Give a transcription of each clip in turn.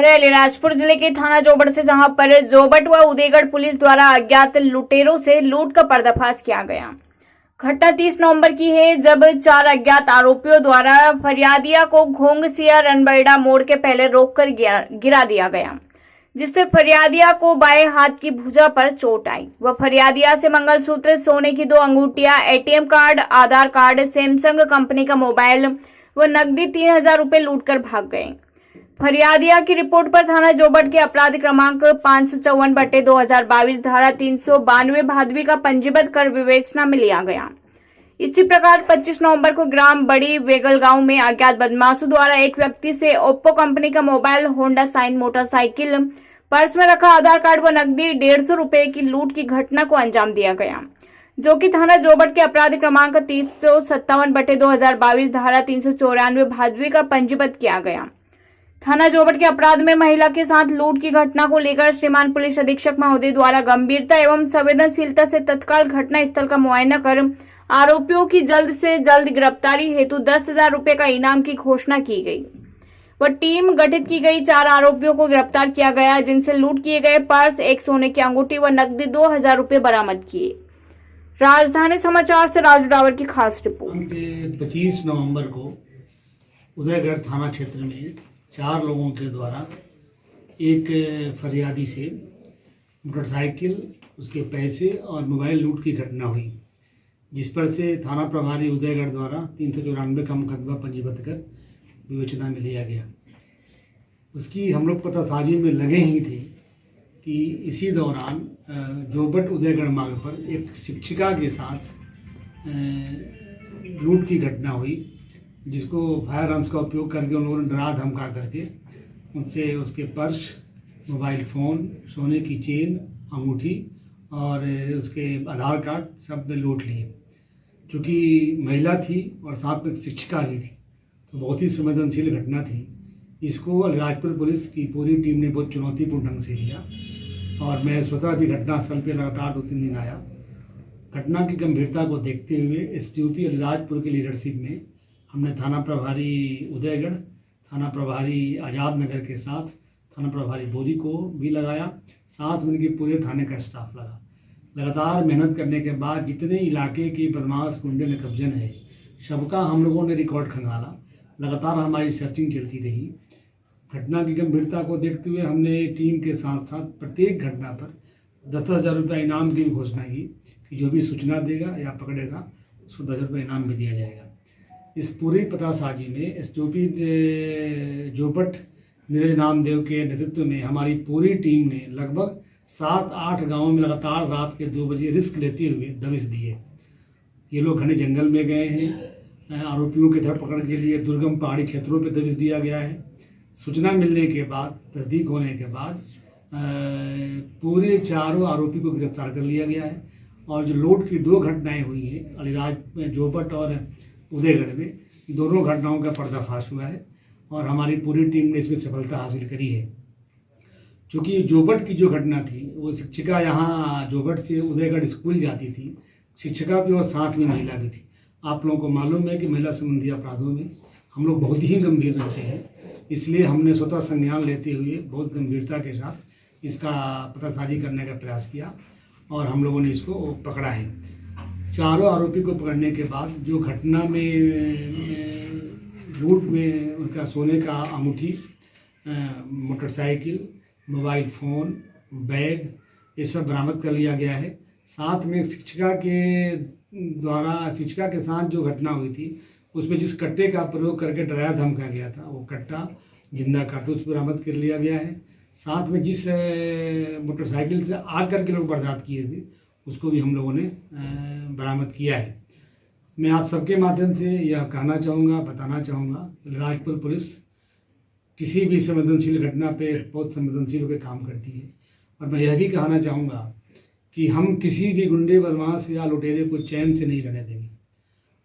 खबर है अलीराजपुर जिले के थाना जोबट से, जहां पर जोबट व उदयगढ़ पुलिस द्वारा अज्ञात लुटेरों से लूट का पर्दाफाश किया गया। घटना 30 नवंबर की है, जब 4 अज्ञात आरोपियों द्वारा फरियादिया को घोंगसिया रनबैड़ा मोड़ के पहले रोककर गिरा दिया गया, जिससे फरियादिया को बाएं हाथ की भुजा पर चोट आई। वह फरियादिया से मंगलसूत्र, सोने की 2 अंगूठियां, एटीएम कार्ड, आधार कार्ड, सैमसंग कंपनी का मोबाइल व नकदी 3000 रुपए लूटकर भाग गए। फरियादिया की रिपोर्ट पर थाना जोबट के अपराध क्रमांक 554/2022 धारा 392 भादवी का पंजीबद्ध कर विवेचना में लिया गया। इसी प्रकार 25 नवंबर को ग्राम बड़ी वेगल गांव में अज्ञात बदमाशों द्वारा एक व्यक्ति से ओप्पो कंपनी का mobile, Honda Shine motorcycle, purse में रखा आधार कार्ड व नकदी 150 रुपए की लूट की घटना को अंजाम दिया गया, जो कि थाना जोबट के अपराध क्रमांक 357/2022 धारा 394 भादवी का पंजीबद्ध किया गया। थाना जोबट के अपराध में महिला के साथ लूट की घटना को लेकर श्रीमान पुलिस अधीक्षक महोदय द्वारा गंभीरता एवं संवेदनशीलता से तत्काल घटना स्थल का मुआयना कर आरोपियों की जल्द से जल्द गिरफ्तारी हेतु 10,000 रुपए का इनाम की घोषणा की गई व टीम गठित की गई। 4 आरोपियों को गिरफ्तार किया गया, जिनसे लूट किए गए पर्स, 1 सोने की अंगूठी व नकदी 2000 रुपए बरामद किए। राजधानी समाचार से राजू डावर की खास रिपोर्ट। 25 नवंबर को उदयगढ़ थाना क्षेत्र में 4 लोगों के द्वारा एक फरियादी से मोटरसाइकिल, उसके पैसे और मोबाइल लूट की घटना हुई, जिस पर से थाना प्रभारी उदयगढ़ द्वारा 394 का मुकदमा पंजीबद्ध कर विवेचना में लिया गया। उसकी हम लोग पतासाजी में लगे ही थे कि इसी दौरान जोबट उदयगढ़ मार्ग पर एक शिक्षिका के साथ लूट की घटना हुई, जिसको फायर आर्म्स का उपयोग करके उन लोगों ने डरा धमका करके उनसे उसके पर्स, मोबाइल फ़ोन, सोने की चेन, अंगूठी और उसके आधार कार्ड सब में लूट लिए। चूँकि महिला थी और साथ में शिक्षिका भी थी, तो बहुत ही संवेदनशील घटना थी। इसको अलीराजपुर पुलिस की पूरी टीम ने बहुत चुनौतीपूर्ण ढंग से लिया और मैं स्वतः भी घटनास्थल पर लगातार 2-3 दिन आया। घटना की गंभीरता को देखते हुए एसडीओपी अलीराजपुर की लीडरशिप में हमने थाना प्रभारी उदयगढ़, थाना प्रभारी आजाद नगर के साथ थाना प्रभारी बोरी को भी लगाया, साथ में उनके पूरे थाने का स्टाफ लगा। लगातार मेहनत करने के बाद जितने इलाके की बदमाश गुंडे ने कब्जन है, सबका हम लोगों ने रिकॉर्ड खंगाला। लगातार हमारी सर्चिंग चलती रही। घटना की गंभीरता को देखते हुए हमने टीम के साथ साथ प्रत्येक घटना पर 10,000 रुपये इनाम की भी घोषणा की कि जो भी सूचना देगा या पकड़ेगा उसको 10,000 रुपये इनाम भी दिया जाएगा। इस पूरी पतासाजी में एसडीओपी जोबट नीरज नामदेव के नेतृत्व में हमारी पूरी टीम ने लगभग 7-8 गांवों में लगातार रात के 2 बजे रिस्क लेते हुए दबिश दिए। ये लोग घने जंगल में गए हैं। आरोपियों की धरपकड़ के लिए दुर्गम पहाड़ी क्षेत्रों पर दबिश दिया गया है। सूचना मिलने के बाद, तस्दीक होने के बाद पूरे 4 आरोपी को गिरफ्तार कर लिया गया है और जो लूट की 2 घटनाएं हुई हैं अलीराज जोबट और उदयगढ़ में, दोनों घटनाओं का पर्दाफाश हुआ है और हमारी पूरी टीम ने इसमें सफलता हासिल करी है। क्योंकि जोबट की जो घटना थी, वो शिक्षिका यहाँ जोबट से उदयगढ़ स्कूल जाती थी, शिक्षिका थी और साथ में महिला भी थी। आप लोगों को मालूम है कि महिला संबंधी अपराधों में हम लोग बहुत ही गंभीर रहते हैं, इसलिए हमने स्वतः संज्ञान लेते हुए बहुत गंभीरता के साथ इसका पतासाजी करने का प्रयास किया और हम लोगों ने इसको पकड़ा है। 4 आरोपी को पकड़ने के बाद जो घटना में लूट में उनका सोने का अंगूठी, मोटरसाइकिल, मोबाइल फ़ोन, बैग, ये सब बरामद कर लिया गया है। साथ में शिक्षिका के साथ जो घटना हुई थी, उसमें जिस कट्टे का प्रयोग करके डराया धमका गया था, वो कट्टा जिंदा कारतूस बरामद कर लिया गया है। साथ में जिस मोटरसाइकिल से आग करके लोग बर्दाश्त किए थे, उसको भी हम लोगों ने बरामद किया है। मैं आप सबके माध्यम से यह कहना चाहूँगा, बताना चाहूँगा, अलीराजपुर पुलिस किसी भी संवेदनशील घटना पे बहुत संवेदनशील होकर काम करती है और मैं यह भी कहना चाहूँगा कि हम किसी भी गुंडे, बदमाश या लुटेरे को चैन से नहीं रहने देंगे।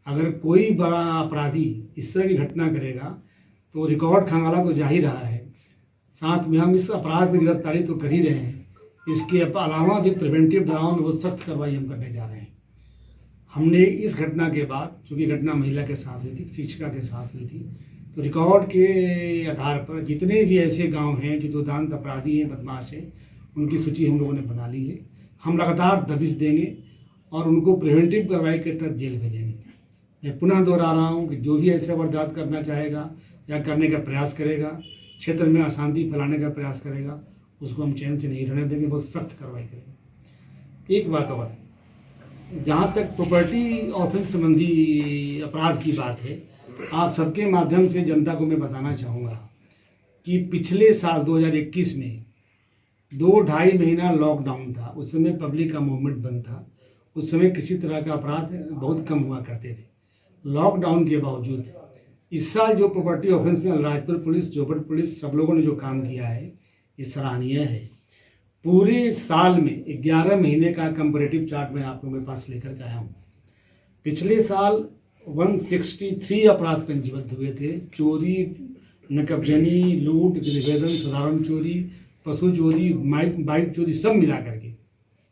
अगर कोई बड़ा अपराधी इस तरह की घटना करेगा तो रिकॉर्ड खंगाला तो जा ही रहा है, साथ में हम इस अपराध में गिरफ्तारी तो कर ही रहे हैं, इसके अलावा भी प्रिवेंटिव धाराओं में बहुत सख्त कार्रवाई हम करने जा रहे हैं। हमने इस घटना के बाद, चूँकि घटना महिला के साथ हुई थी, शिक्षिका के साथ हुई थी, तो रिकॉर्ड के आधार पर जितने भी ऐसे गांव हैं जो दुर्दांत अपराधी हैं, बदमाश हैं, उनकी सूची हम लोगों ने बना ली है। हम लगातार दबिश देंगे और उनको प्रिवेंटिव कार्रवाई के तहत जेल भेजेंगे। मैं पुनः दोहरा रहा हूँ कि जो भी ऐसे वारदात करना चाहेगा या करने का प्रयास करेगा, क्षेत्र में अशांति फैलाने का प्रयास करेगा, उसको हम चैन से नहीं रहने देंगे, बहुत सख्त कार्रवाई करेंगे। एक बात और, जहाँ तक प्रॉपर्टी ऑफेंस संबंधी अपराध की बात है, आप सबके माध्यम से जनता को मैं बताना चाहूँगा कि पिछले साल 2021 में 2-2.5 महीना लॉकडाउन था। उस समय पब्लिक का मूवमेंट बंद था। उस समय किसी तरह का अपराध बहुत कम हुआ करते थे। लॉकडाउन के बावजूद इस साल जो प्रॉपर्टी ऑफेंस में अलीराजपुर पुलिस, जोबट पुलिस, सब लोगों ने जो काम किया है, ये सराहनीय है। पूरे साल में 11 महीने का कंपैरेटिव चार्ट मैं आप लोगों के पास लेकर के आया हूँ। पिछले साल 163 अपराध पंजीबद्ध हुए थे। चोरी, नकबजनी, लूट, गिरवेदन, साधारण चोरी, पशु चोरी, बाइक चोरी, सब मिला करके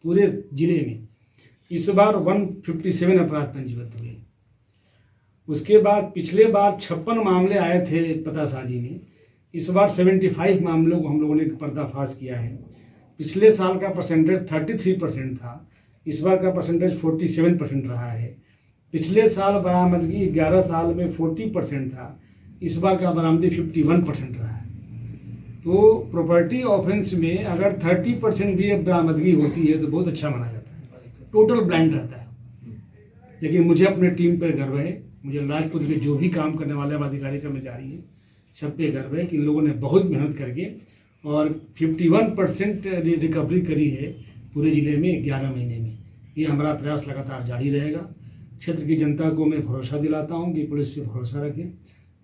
पूरे जिले में इस बार 157 अपराध पंजीबद्ध हुए। उसके बाद पिछले बार 56 मामले आए थे पतासाजी में, इस बार 75 मामलों को हम लोगों ने पर्दाफाश किया है। पिछले साल का परसेंटेज 33% था, इस बार का परसेंटेज 47% रहा है। पिछले साल बरामदगी 11 साल में 40% था, इस बार का बरामदगी 51% रहा है। तो प्रॉपर्टी ऑफेंस में अगर 30% भी बरामदगी होती है तो बहुत अच्छा माना जाता है, टोटल ब्लाइंड रहता है। लेकिन मुझे अपने टीम पर गर्व है, मुझे राजपुर के जो भी काम करने वाले अधिकारी कर्मचारी हैं, सब पे गर्व है कि इन लोगों ने बहुत मेहनत करके और 51% रिकवरी करी है पूरे ज़िले में 11 महीने में। ये हमारा प्रयास लगातार जारी रहेगा। क्षेत्र की जनता को मैं भरोसा दिलाता हूँ कि पुलिस पे भरोसा रखें।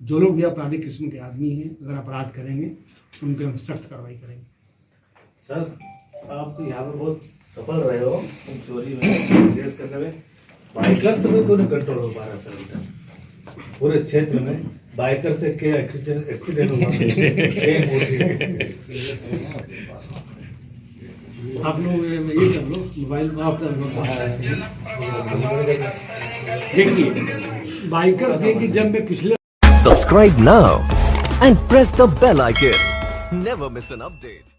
जो लोग भी आपराधिक किस्म के आदमी हैं, अगर अपराध करेंगे उन पर हम सख्त कार्रवाई करेंगे। सर, आप यहाँ पर बहुत सफल रहे हो चोरी में, केस करने में। बाइकर से भी कोई कंट्रोल हो पा रहा सर? पूरे क्षेत्र में बाइकर से क्या एक्सीडेंट हुआ? आप लोग ये कर लो, मोबाइल आप देखिए बाइकर से कि जब मैं पिछले Subscribe now and press the bell icon. Never miss an update.